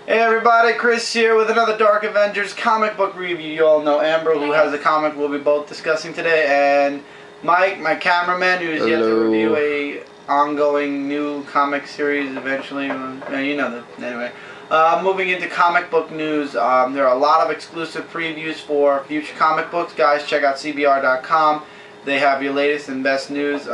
Hey everybody, Chris here with another Dark Avengers comic book review. You all know Amber, who has a comic we'll be both discussing today, and Mike, my cameraman, who's yet to review a ongoing new comic series eventually. You know that. Anyway, moving into comic book news, there are a lot of exclusive previews for future comic books. Guys, check out CBR.com. They have your latest and best news.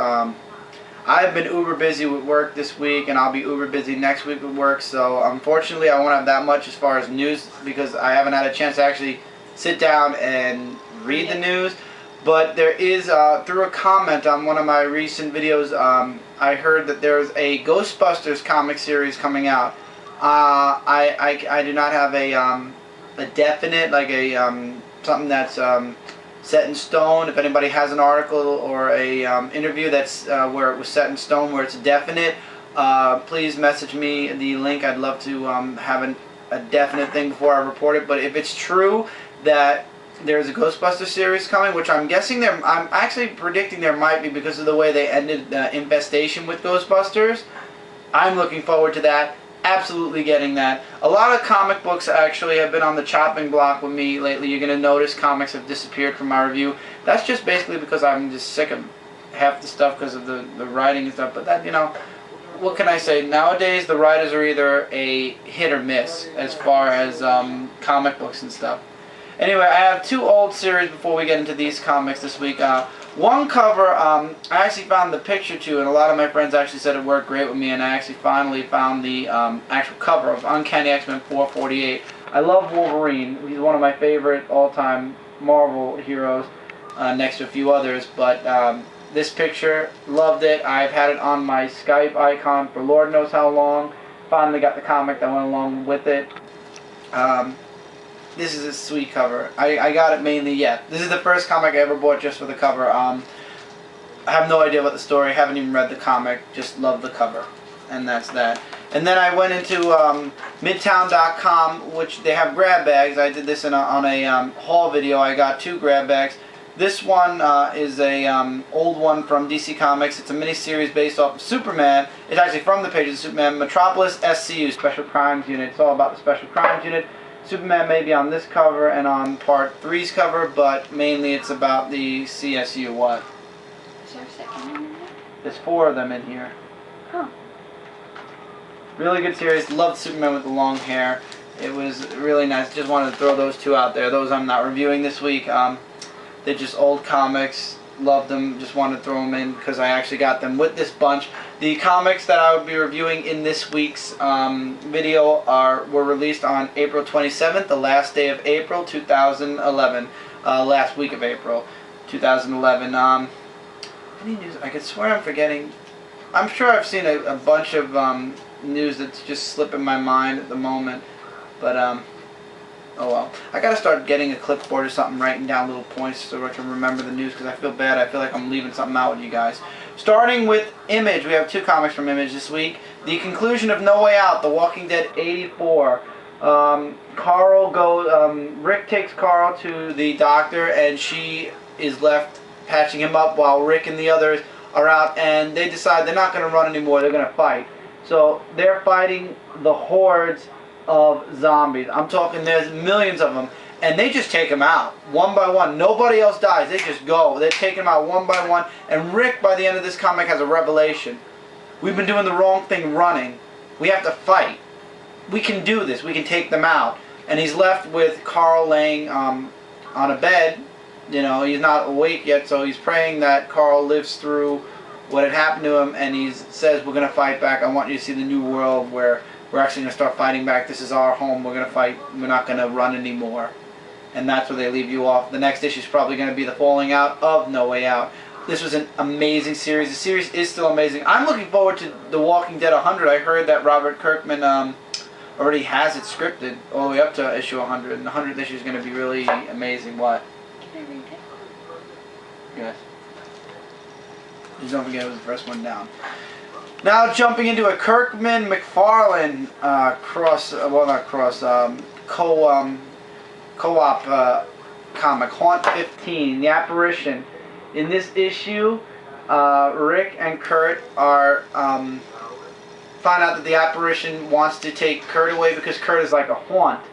I've been uber busy with work this week, and I'll be uber busy next week with work, so unfortunately I won't have that much as far as news because I haven't had a chance to actually sit down and read the news. But there is, through a comment on one of my recent videos, I heard that there's a Ghostbusters comic series coming out. I do not have a definite, like something that's set in stone. If anybody has an article or a interview that's where it was set in stone, where it's definite, please message me the link. I'd love to have a definite thing before I report it. But if it's true that there's a Ghostbusters series coming, which I'm guessing I'm actually predicting there might be because of the way they ended Infestation with Ghostbusters. I'm looking forward to that. Absolutely getting that. A lot of comic books actually have been on the chopping block with me lately. You're going to notice comics have disappeared from my review. That's just basically because I'm just sick of half the stuff because of the writing and stuff. But that, you know, what can I say? Nowadays the writers are either a hit or miss as far as comic books and stuff. Anyway, I have two old series before we get into these comics this week. One cover, I actually found the picture to, and a lot of my friends actually said it worked great with me, and I actually finally found the actual cover of Uncanny X-Men 448. I love Wolverine. He's one of my favorite all-time Marvel heroes, next to a few others, but this picture, loved it. I've had it on my Skype icon for Lord knows how long. Finally got the comic that went along with it. This is a sweet cover. I got it mainly, this is the first comic I ever bought just for the cover. I have no idea about the story, haven't even read the comic, just love the cover. And that's that. And then I went into Midtown.com, which they have grab bags. I did this on a haul video. I got two grab bags. This one is a old one from DC Comics. It's a miniseries based off of Superman. It's actually from the pages of Superman. Metropolis SCU, Special Crimes Unit. It's all about the Special Crimes Unit. Superman may be on this cover and on Part 3's cover, but mainly it's about the CSU. What? Is there a second one in there? There's 4 of them in here. Huh. Really good series. Loved Superman with the long hair. It was really nice. Just wanted to throw those two out there. Those I'm not reviewing this week. They're just old comics. Loved them. Just wanted to throw them in because I actually got them with this bunch. The comics that I will be reviewing in this week's video were released on April 27th, the last day of April 2011. Last week of April 2011. Any news? I could swear I'm forgetting. I'm sure I've seen a bunch of news that's just slipping my mind at the moment. But oh well. I gotta start getting a clipboard or something, writing down little points so I can remember the news because I feel bad. I feel like I'm leaving something out with you guys. Starting with Image, we have 2 comics from Image this week. The conclusion of No Way Out, The Walking Dead 84. Rick takes Carl to the doctor and she is left patching him up while Rick and the others are out, and they decide they're not going to run anymore, they're going to fight. So they're fighting the hordes of zombies. I'm talking there's millions of them, and they just take them out one by one. Nobody else dies. They just go. They take them out one by one, and Rick by the end of this comic has a revelation. We've been doing the wrong thing running. We have to fight. We can do this. We can take them out. And he's left with Carl laying on a bed. You know, he's not awake yet, so he's praying that Carl lives through what had happened to him, and he says, we're going to fight back. I want you to see the new world where we're actually going to start fighting back. This is our home. We're going to fight. We're not going to run anymore. And that's where they leave you off. The next issue is probably going to be the falling out of No Way Out. This was an amazing series. The series is still amazing. I'm looking forward to The Walking Dead 100. I heard that Robert Kirkman already has it scripted all the way up to issue 100. And the 100th issue is going to be really amazing. What? Can I read it? Yes. Just don't forget it was the first one down. Now jumping into a Kirkman-McFarlane co-op comic, Haunt 15, The Apparition. In this issue, Rick and Kurt are find out that the apparition wants to take Kurt away because Kurt is like a haunt.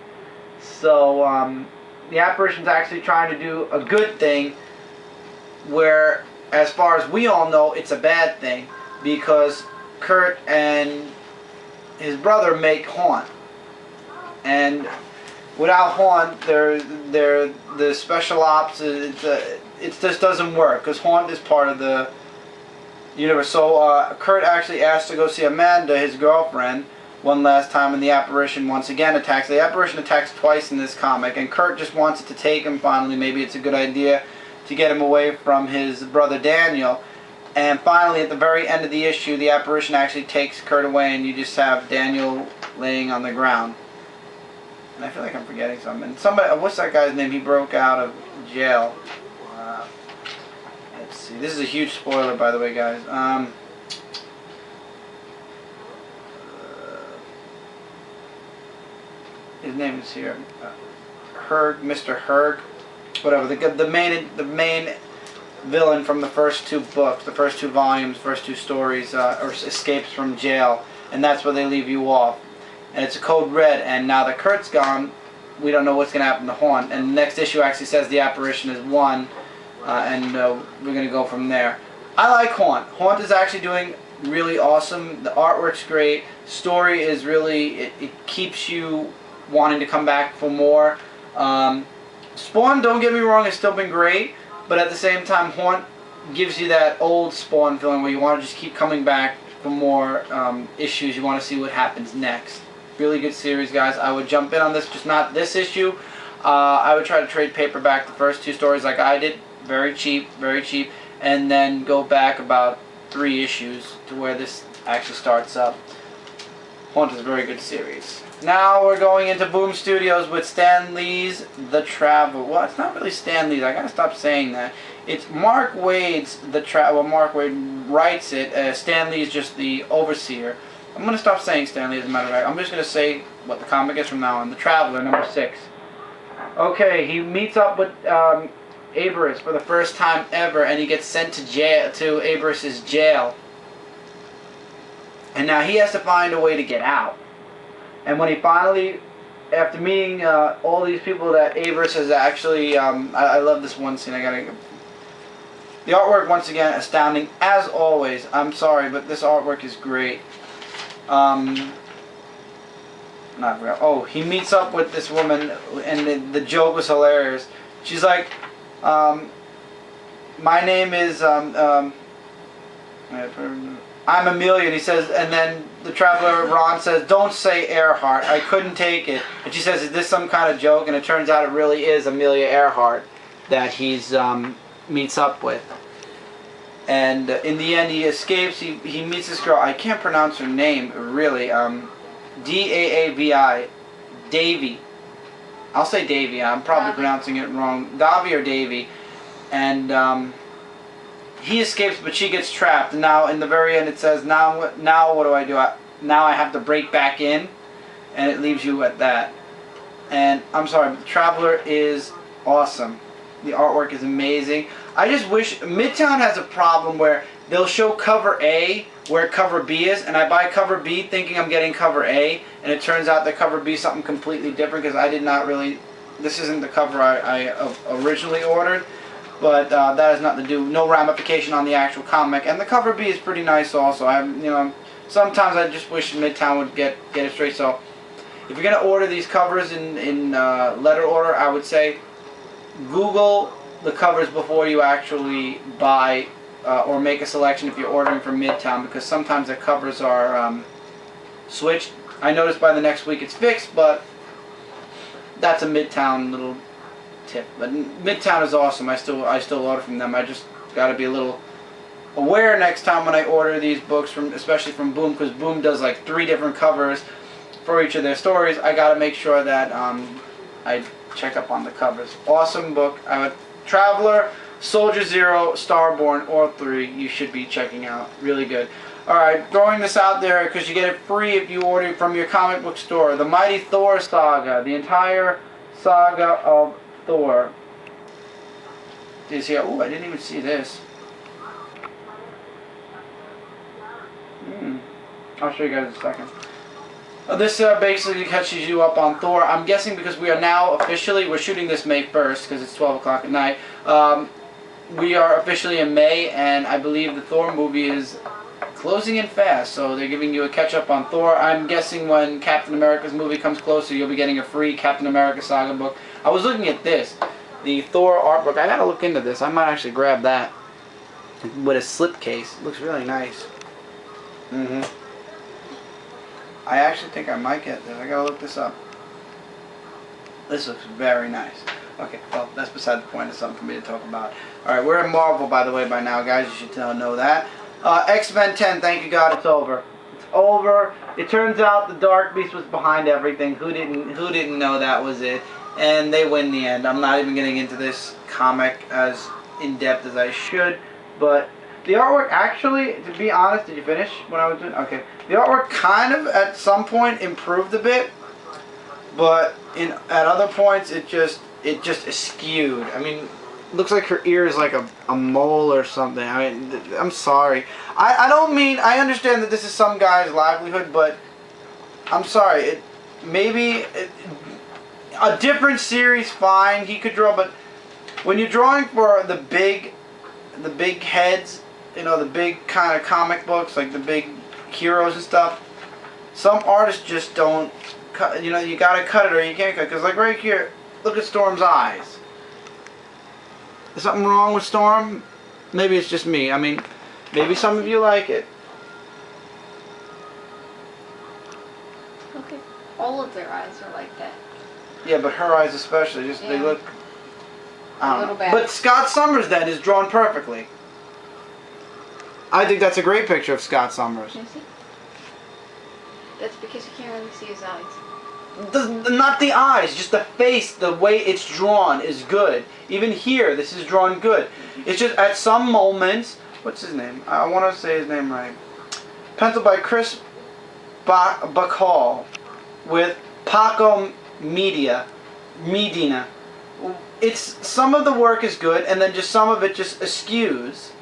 So the apparition's actually trying to do a good thing, where, as far as we all know, it's a bad thing, because Kurt and his brother make haunt, and without haunt, the special ops, it just doesn't work, because haunt is part of the universe. So Kurt actually asked to go see Amanda, his girlfriend, one last time, and the apparition once again attacks. The apparition attacks twice in this comic, and Kurt just wants it to take him finally. Maybe it's a good idea to get him away from his brother Daniel. And finally, at the very end of the issue, the apparition actually takes Kurt away, and you just have Daniel laying on the ground. And I feel like I'm forgetting something. Somebody, what's that guy's name? He broke out of jail. Let's see. This is a huge spoiler, by the way, guys. His name is here. Herg, Mr. Herg, whatever. The main villain from the first two books, the first two volumes, first two stories, or escapes from jail, and that's where they leave you off. And it's a code red. And now that Kurt's gone, we don't know what's going to happen to Haunt. And the next issue actually says the apparition is won, and we're going to go from there. I like Haunt. Haunt is actually doing really awesome. The artwork's great. Story is really, it keeps you wanting to come back for more. Spawn, don't get me wrong, has still been great, but at the same time, Haunt gives you that old Spawn feeling where you want to just keep coming back for more issues. You want to see what happens next. Really good series, guys. I would jump in on this, just not this issue. I would try to trade paperback the first two stories like I did, very cheap, and then go back about 3 issues to where this actually starts up. Haunt is a very good series. Now we're going into Boom Studios with Stan Lee's The Traveler. Well, it's not really Stan Lee's. I gotta stop saying that. It's Mark Waid's The Traveler. Well, Mark Waid writes it. Stan Lee is just the overseer. I'm gonna stop saying Stan Lee as a matter of fact. I'm just gonna say what the comic is from now on. The Traveler, number 6. Okay, he meets up with Aberus for the first time ever, and he gets sent to jail, to Aberus's jail. And now he has to find a way to get out. And when he finally, after meeting all these people that Averus has actually, I love this one scene. The artwork, once again, astounding as always. I'm sorry, but this artwork is great. Oh, he meets up with this woman, and the joke was hilarious. She's like, my name is I'm Amelia, and he says, and then the Traveler, Ron, says, don't say Earhart, I couldn't take it. And she says, is this some kind of joke? And it turns out it really is Amelia Earhart that he's meets up with. And in the end, he escapes. He meets this girl. I can't pronounce her name, really. D-A-A-V-I. Davy. I'll say Davy. I'm probably pronouncing it wrong. Davi or Davy. And he escapes, but she gets trapped. And now, in the very end, it says, now what do I do? Now I have to break back in. And it leaves you at that. And I'm sorry, but the Traveler is awesome. The artwork is amazing. I just wish Midtown has a problem where they'll show cover A where cover B is, and I buy cover B thinking I'm getting cover A, and it turns out that cover B is something completely different because I did not really, this isn't the cover I originally ordered, but that has nothing to do, no ramification on the actual comic, and the cover B is pretty nice also. Sometimes I just wish Midtown would get it straight. So if you're going to order these covers in letter order, I would say Google the covers before you actually buy or make a selection if you're ordering from Midtown, because sometimes the covers are switched. I noticed by the next week it's fixed, but that's a Midtown little tip. But Midtown is awesome. I still order from them. I just got to be a little aware next time when I order these books, especially from Boom, because Boom does like 3 different covers for each of their stories. I got to make sure that I check up on the covers. Awesome book. Traveler, Soldier Zero, Starborn, all 3 you should be checking out. Really good. Alright, throwing this out there because you get it free if you order from your comic book store. The Mighty Thor saga. The entire saga of Thor is here. Oh, I didn't even see this. I'll show you guys in a second. This basically catches you up on Thor. I'm guessing because we are now officially, we're shooting this May 1st because it's 12 o'clock at night. We are officially in May, and I believe the Thor movie is closing in fast, so they're giving you a catch-up on Thor. I'm guessing when Captain America's movie comes closer, you'll be getting a free Captain America saga book. I was looking at this, the Thor art book. I gotta look into this. I might actually grab that with a slipcase. It looks really nice. I actually think I might get this. I gotta look this up. This looks very nice. Okay, well, that's beside the point. It's something for me to talk about. Alright, we're in Marvel, by the way, by now, guys. You should know that. X-Men 10, thank you God, it's over. It's over. It turns out the Dark Beast was behind everything. Who didn't know that was it? And they win the end. I'm not even getting into this comic as in-depth as I should, but the artwork actually, to be honest, did you finish what I was doing? Okay. The artwork kind of, at some point, improved a bit, but at other points, it just skewed. I mean, looks like her ear is like a mole or something. I mean, I'm sorry. I don't mean, I understand that this is some guy's livelihood, but I'm sorry. Maybe a different series, fine, he could draw, but when you're drawing for the big heads, you know, the big kind of comic books, like the big heroes and stuff, some artists just don't cut, you know, you gotta cut it or you can't cut, because like right here, look at Storm's eyes. Is something wrong with Storm? Maybe it's just me. I mean, maybe some of you like it. Okay. All of their eyes are like that. Yeah, but her eyes especially, just they look a little bad. But Scott Summers then is drawn perfectly. I think that's a great picture of Scott Summers. Can you see? That's because you can't really see his eyes. Not the eyes, just the face, the way it's drawn is good. Even here, this is drawn good. It's just at some moments, what's his name? I want to say his name right. Penciled by Chris Bacall with Paco Medina. It's, some of the work is good, and then just some of it just eschews.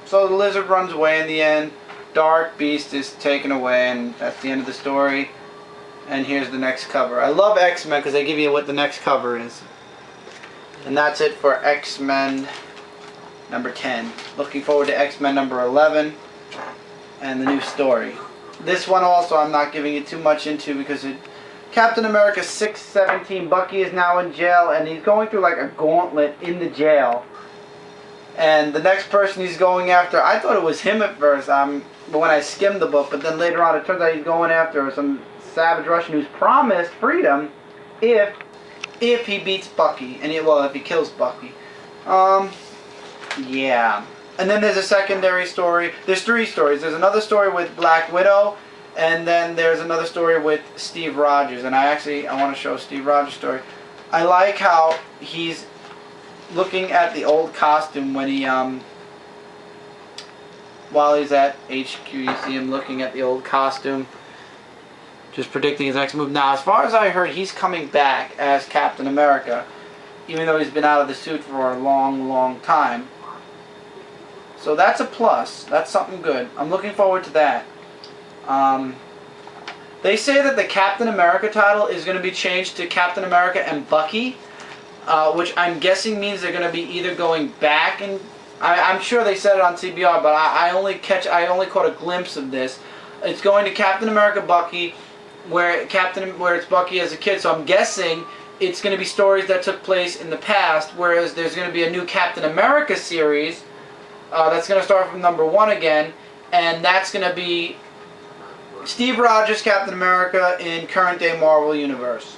So the lizard runs away in the end. Dark Beast is taken away, and that's the end of the story. And here's the next cover. I love X-Men because they give you what the next cover is. And that's it for X-Men number 10. Looking forward to X-Men number 11 and the new story. This one also I'm not giving you too much into because Captain America 617, Bucky is now in jail, and he's going through like a gauntlet in the jail. And the next person he's going after, I thought it was him at first, but when I skimmed the book, but then later on it turns out he's going after some savage Russian who's promised freedom if he beats Bucky, and if he kills Bucky. Yeah. And then there's a secondary story. There's 3 stories. There's another story with Black Widow, and then there's another story with Steve Rogers. And I want to show Steve Rogers' story. I like how he's looking at the old costume when he while he's at HQ, you see him looking at the old costume, just predicting his next move. Now, as far as I heard, he's coming back as Captain America, even though he's been out of the suit for a long time. So that's a plus. That's something good. I'm looking forward to that. They say that the Captain America title is going to be changed to Captain America and Bucky, which I'm guessing means they're going to be either going back, and I'm sure they said it on CBR, but I only caught a glimpse of this. It's going to Captain America Bucky, where it's Bucky as a kid. So I'm guessing it's going to be stories that took place in the past, whereas there's going to be a new Captain America series that's going to start from number 1 again, and that's going to be Steve Rogers, Captain America in current day Marvel Universe.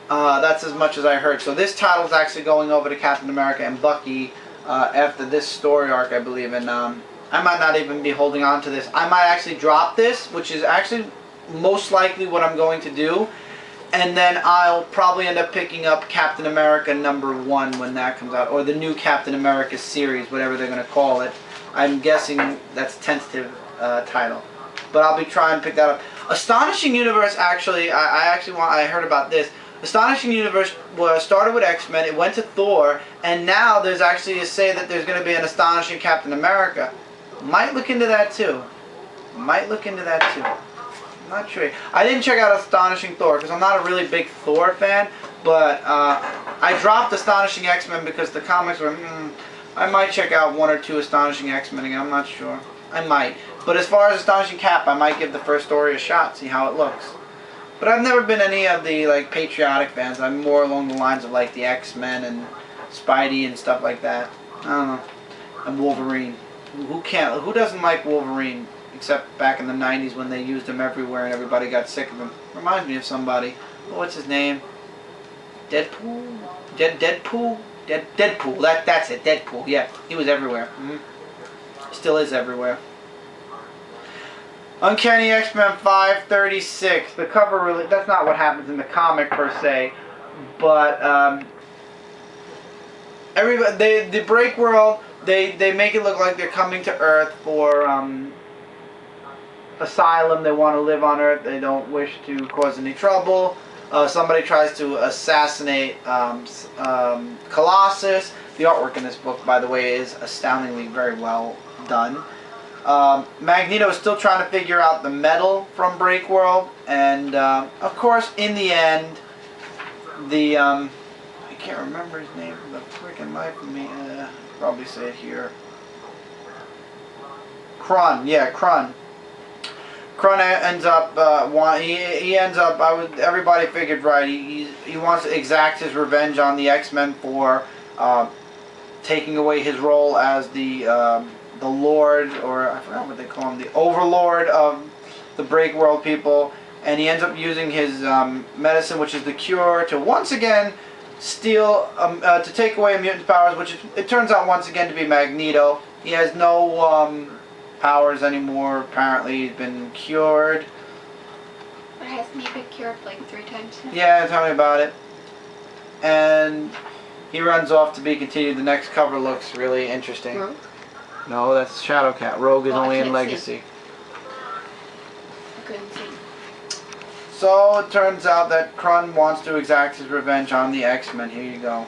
That's as much as I heard. So this title is actually going over to Captain America and Bucky after this story arc, I believe. And I might not even be holding on to this. I might actually drop this, which is actually most likely what I'm going to do. And then I'll probably end up picking up Captain America number 1 when that comes out. Or the new Captain America series, whatever they're going to call it. I'm guessing that's a tentative title. But I'll be trying to pick that up. Astonishing Universe, actually, I heard about this. Astonishing Universe started with X-Men, it went to Thor, and now there's actually a say that there's going to be an Astonishing Captain America. Might look into that too. Might look into that too. I'm not sure. I didn't check out Astonishing Thor because I'm not a really big Thor fan, but I dropped Astonishing X-Men because the comics were, I might check out one or two Astonishing X-Men again, I'm not sure. I might. But as far as Astonishing Cap, I might give the first story a shot, see how it looks. But I've never been any of the like patriotic fans. I'm more along the lines of like the X-Men and Spidey and stuff like that. I don't know. And Wolverine. Who doesn't like Wolverine? Except back in the 90s when they used him everywhere and everybody got sick of him. Reminds me of somebody. Oh, what's his name? Deadpool? Deadpool? Deadpool. That's it. Deadpool. Yeah, he was everywhere. Still is everywhere. Uncanny X-Men 536. The cover really, that's not what happens in the comic per se, but everybody, the break world, they make it look like they're coming to Earth for asylum. They want to live on Earth. They don't wish to cause any trouble. Somebody tries to assassinate Colossus. The artwork in this book, by the way, is astoundingly very well done. Magneto is still trying to figure out the metal from Breakworld, and of course, in the end, the I can't remember his name for the freaking life of me. Probably say it here. Krun, yeah, Krun. Krun ends up he ends up. Everybody figured right. He wants to exact his revenge on the X-Men for taking away his role as the Lord, or I forgot what they call him, the Overlord of the Breakworld people, and he ends up using his medicine, which is the cure, to once again steal, to take away a mutant's powers, which it turns out once again to be Magneto. He has no powers anymore. Apparently, he's been cured. But hasn't he been cured like 3 times now? Yeah, tell me about it. And he runs off to be continued. The next cover looks really interesting. Rogue? No, that's Shadowcat. Rogue is only in Legacy. I couldn't see. So it turns out that Krun wants to exact his revenge on the X-Men. Here you go.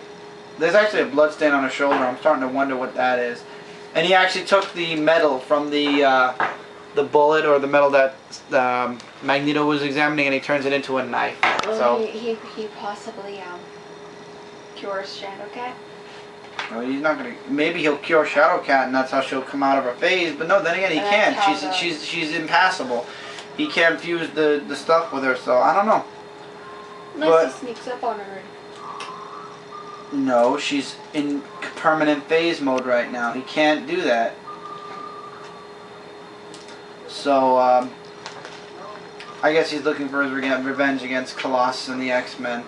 There's actually a bloodstain on his shoulder. I'm starting to wonder what that is. And he actually took the metal from the bullet, or the metal that Magneto was examining, and he turns it into a knife. Well, so he possibly cures Shadowcat. well, he's not gonna. Maybe he'll cure Shadowcat, and that's how she'll come out of her phase. But no, then again, he can't. She's impassable. He can't fuse the stuff with her. So I don't know. Unless he sneaks up on her. No, she's in permanent phase mode right now. He can't do that. So I guess he's looking for his revenge against Colossus and the X-Men.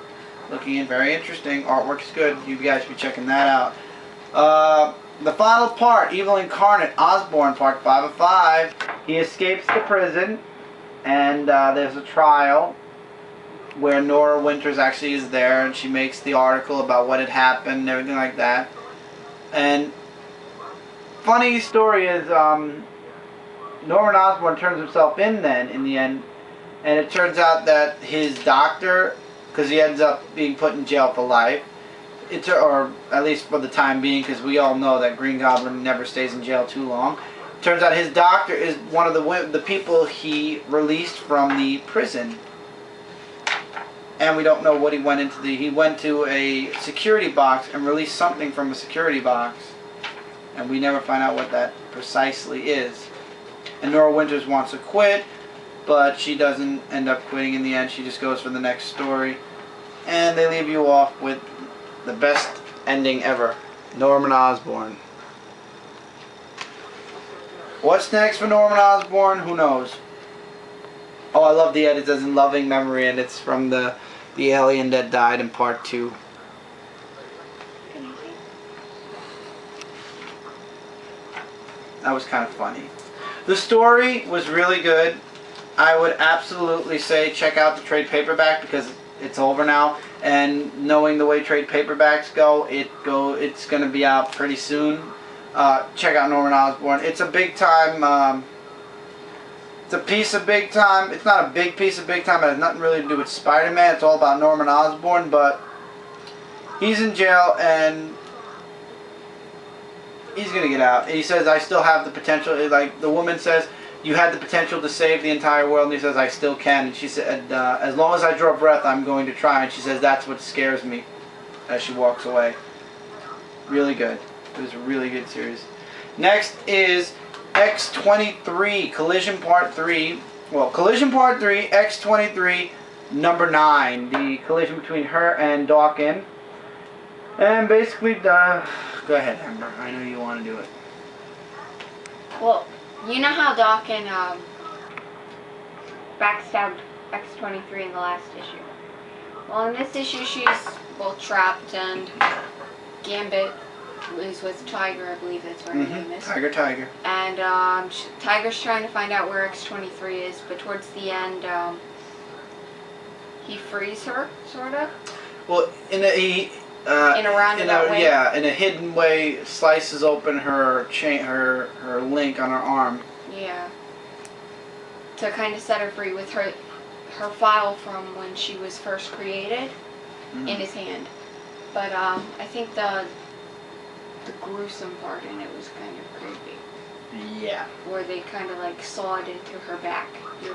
Looking very interesting. Artwork is good. You guys should be checking that out. The final part, Evil Incarnate, Osborn, part 5 of 5. He escapes the prison, and there's a trial where Nora Winters actually is there, and she makes the article about what had happened and everything like that. And funny story is, Norman Osborn turns himself in then, in the end, and it turns out that his doctor, because he ends up being put in jail for life, or at least for the time being, because we all know that Green Goblin never stays in jail too long. Turns out his doctor is one of the people he released from the prison. And we don't know what he went into. He went to a security box and released something from a security box. And we never find out what that precisely is. And Nora Winters wants to quit, but she doesn't end up quitting in the end. She just goes for the next story. And they leave you off with the best ending ever. Norman Osborn. What's next for Norman Osborn? Who knows? Oh, I love the edit as in loving memory, and it's from the alien that died in part 2. That was kind of funny. The story was really good. I would absolutely say check out the trade paperback because it's over now, and knowing the way trade paperbacks go, it's going to be out pretty soon. Check out Norman Osborn. It's a big time It's a piece of big time. It's not a big piece of big time. It has nothing really to do with Spider-Man. It's all about Norman Osborn, but he's in jail and he's gonna get out. He says, "I still have the potential." Like the woman says, "You had the potential to save the entire world," and he says, "I still can." And she said, "As long as I draw breath, I'm going to try." And she says, "That's what scares me," as she walks away. Really good. It was a really good series. Next is X-23 Collision Part 3. Well, Collision Part 3, X-23, number 9. The collision between her and Dawkins. And basically, go ahead, Amber. I know you want to do it. Well, you know how Dawkins backstabbed X-23 in the last issue. Well, in this issue, she's trapped, and Gambit is with Tiger, I believe that's what her name is. Tiger. And Tiger's trying to find out where X-23 is, but towards the end, he frees her, sort of. Well, in a roundabout way. Yeah, in a hidden way, slices open her her link on her arm. Yeah. To kind of set her free with her file from when she was first created in his hand. But I think the gruesome part in it was kind of creepy. Yeah. Where they kind of like sawed into her back.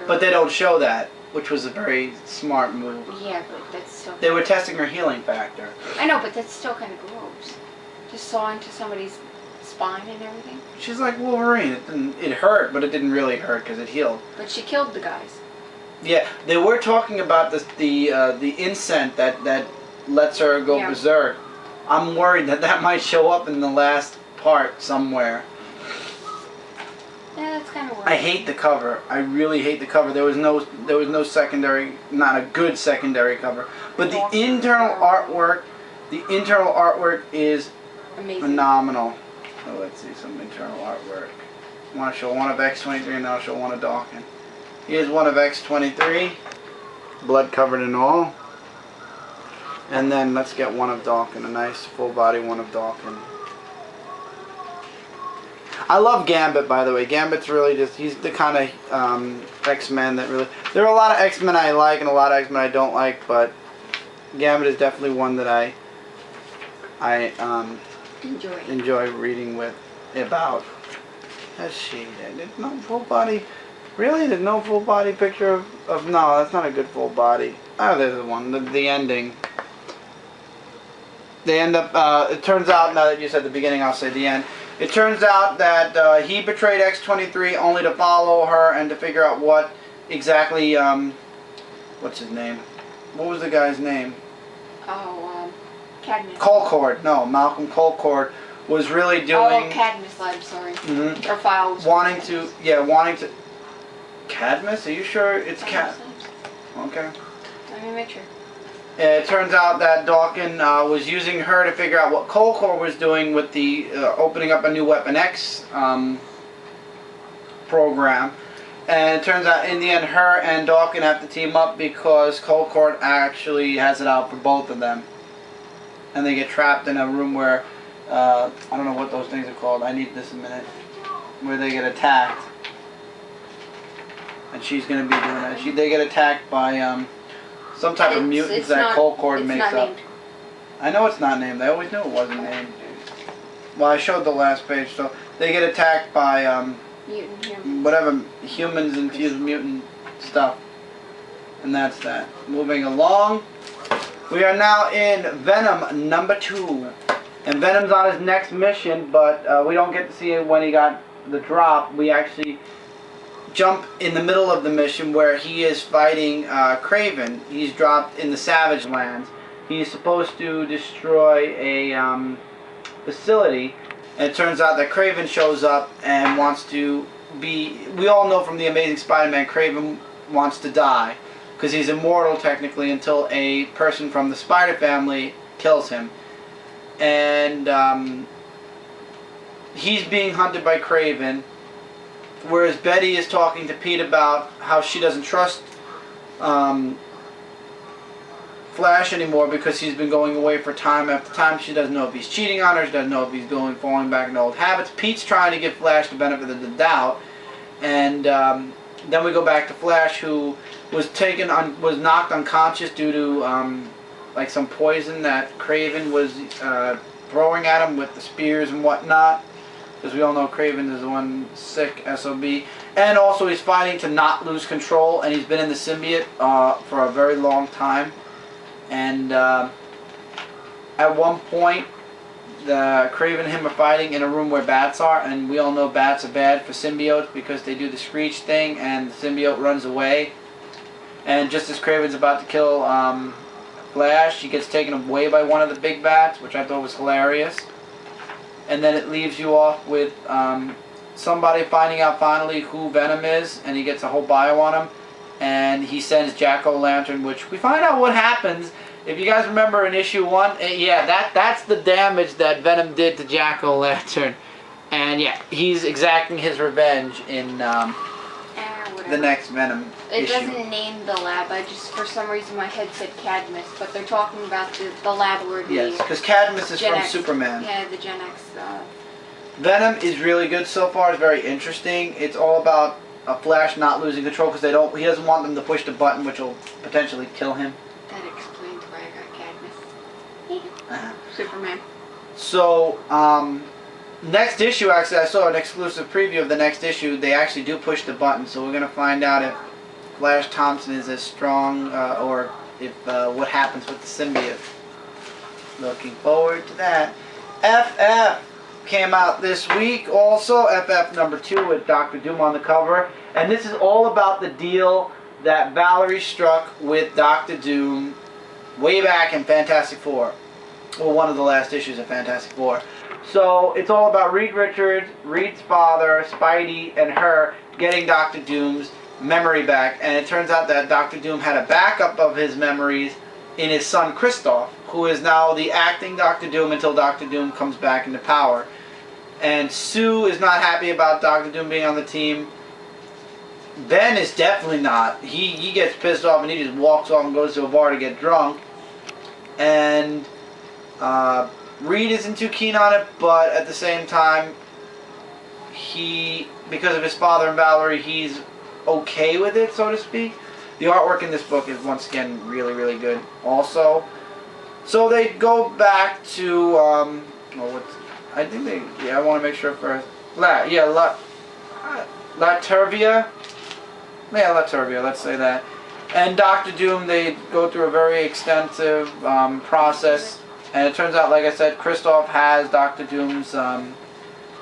But they don't show that, which was a very smart move. Yeah, but that's still... They were testing her healing factor. I know, but that's still kind of gross. Just saw into somebody's spine and everything. She's like Wolverine. It hurt, but it didn't really hurt because it healed. But she killed the guys. Yeah, they were talking about the incense that lets her go berserk. I'm worried that might show up in the last part somewhere. Yeah, that's kind of weird. I hate the cover. I really hate the cover. There was no secondary, not a good secondary cover. But the internal artwork is amazing. Phenomenal. So let's see some internal artwork. I want to show one of X-23 and I'll show one of Dawkins. Here's one of X-23, blood covered and all. And then let's get one of Dawkins, a nice full body one of Dawkins. I love Gambit, by the way. Gambit's really he's the kind of X-Men that really... There are a lot of X-Men I like and a lot of X-Men I don't like, but Gambit is definitely one that I enjoy reading about. Has she? There's no full body... Really? There's no full body picture of... No, that's not a good full body. Oh, there's one. The ending. They end up... it turns out, now that you said the beginning, I'll say the end. It turns out that he betrayed X-23 only to follow her and to figure out what exactly... what's his name? What was the guy's name? Oh, Cadmus. Colcord. No, Malcolm Colcord was really doing... Oh, Cadmus, I'm sorry. Mm-hmm. Or Files. Wanting to... Cadmus? Are you sure it's Cadmus? Okay. Let me make sure. It turns out that Dawkins was using her to figure out what Colcord was doing with the opening up a new Weapon X program. And it turns out in the end her and Dawkins have to team up because Colcord actually has it out for both of them. And they get trapped in a room where, I don't know what those things are called, I need this a minute, where they get attacked. And she's going to be doing that. They get attacked by some type of mutants that Colcord makes up. Named. I know it's not named. I always knew it wasn't named. Well, I showed the last page. So they get attacked by whatever humans infused mutant stuff. And that's that. Moving along. We are now in Venom number 2. And Venom's on his next mission, but we don't get to see it when he got the drop. We actually jump in the middle of the mission where he is fighting Kraven. He's dropped in the Savage Lands. He's supposed to destroy a facility, and it turns out that Kraven shows up and wants to be... We all know from the Amazing Spider-Man, Kraven wants to die because he's immortal technically until a person from the Spider family kills him. And he's being hunted by Kraven. Whereas Betty is talking to Pete about how she doesn't trust Flash anymore because he's been going away for time after time. She doesn't know if he's cheating on her. She doesn't know if he's falling back into old habits. Pete's trying to give Flash the benefit of the doubt. And Then we go back to Flash, who was was knocked unconscious due to like some poison that Kraven was throwing at him with the spears and whatnot. Because we all know Kraven is the one sick SOB. And also he's fighting to not lose control, and he's been in the symbiote for a very long time. And at one point, Kraven and him are fighting in a room where bats are, and we all know bats are bad for symbiotes because they do the screech thing, and the symbiote runs away. And just as Kraven's about to kill Flash, he gets taken away by one of the big bats, which I thought was hilarious. And then it leaves you off with somebody finding out finally who Venom is, and he gets a whole bio on him, and he sends Jack-O-Lantern, which we find out what happens. If you guys remember in issue 1, yeah, that's the damage that Venom did to Jack-O-Lantern. And yeah, he's exacting his revenge in the next Venom issue. It doesn't name the lab. For some reason my head said Cadmus, but they're talking about the lab where the... Yes, because Cadmus is Gen from X, Superman. Yeah, the Gen X. Venom is really good so far. It's very interesting. It's all about a Flash not losing control because he doesn't want them to push the button, which will potentially kill him. That explains why I got Cadmus. Superman. So, next issue, actually, I saw an exclusive preview of the next issue. They actually do push the button, so we're going to find out if Flash Thompson is as strong or if what happens with the symbiote. Looking forward to that. FF came out this week also, FF number 2 with Dr. Doom on the cover. And this is all about the deal that Valerie struck with Dr. Doom way back in Fantastic Four. Well, one of the last issues of Fantastic Four. So it's all about Reed Richards, Reed's father, Spidey, and her getting Dr. Doom's memory back. And it turns out that Dr. Doom had a backup of his memories in his son Christoph, who is now the acting Dr. Doom until Dr. Doom comes back into power. And Sue is not happy about Dr. Doom being on the team. Ben is definitely not. He gets pissed off and he just walks off and goes to a bar to get drunk. And Reed isn't too keen on it, but at the same time, because of his father and Valerie, he's okay with it, so to speak. The artwork in this book is once again really, really good also. So they go back to, I think I want to make sure first. Laturvia. Yeah, Laturvia, let's say that. And Dr. Doom, they go through a very extensive process. And it turns out, like I said, Christoph has Dr. Doom's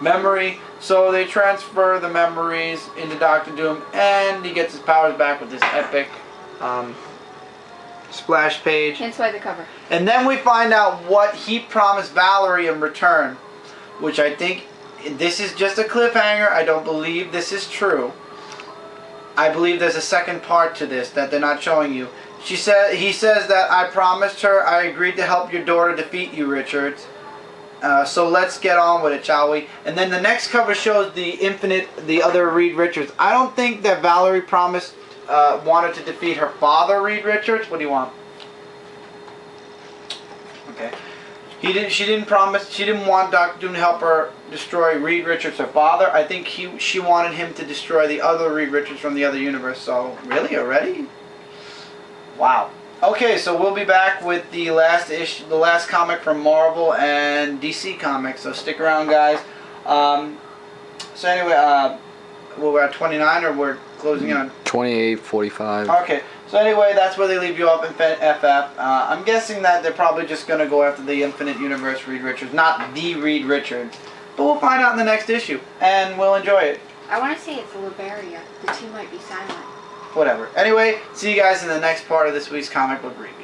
memory. So they transfer the memories into Dr. Doom, and he gets his powers back with this epic splash page. Hence why the cover. And then we find out what he promised Valerie in return, which I think this is just a cliffhanger. I don't believe this is true. I believe there's a second part to this that they're not showing you. He says that I promised her I agreed to help your daughter defeat you, Richards. So let's get on with it, shall we? And then the next cover shows the other Reed Richards. I don't think that Valerie wanted to defeat her father, Reed Richards. What do you want? Okay. She didn't want Dr. Doom to help her destroy Reed Richards, her father. I think she wanted him to destroy the other Reed Richards from the other universe. So, really? Already? Wow. Okay, so we'll be back with the last comic from Marvel and DC Comics. So stick around, guys. So anyway, we're at 29, or we're closing on 28:45. Okay. So anyway, that's where they leave you off in FF. I'm guessing that they're probably just going to go after the Infinite Universe Reed Richards, not the Reed Richards. But we'll find out in the next issue, and we'll enjoy it. I want to say it's Liberia. The two might be silent. Whatever. Anyway, see you guys in the next part of this week's comic book review.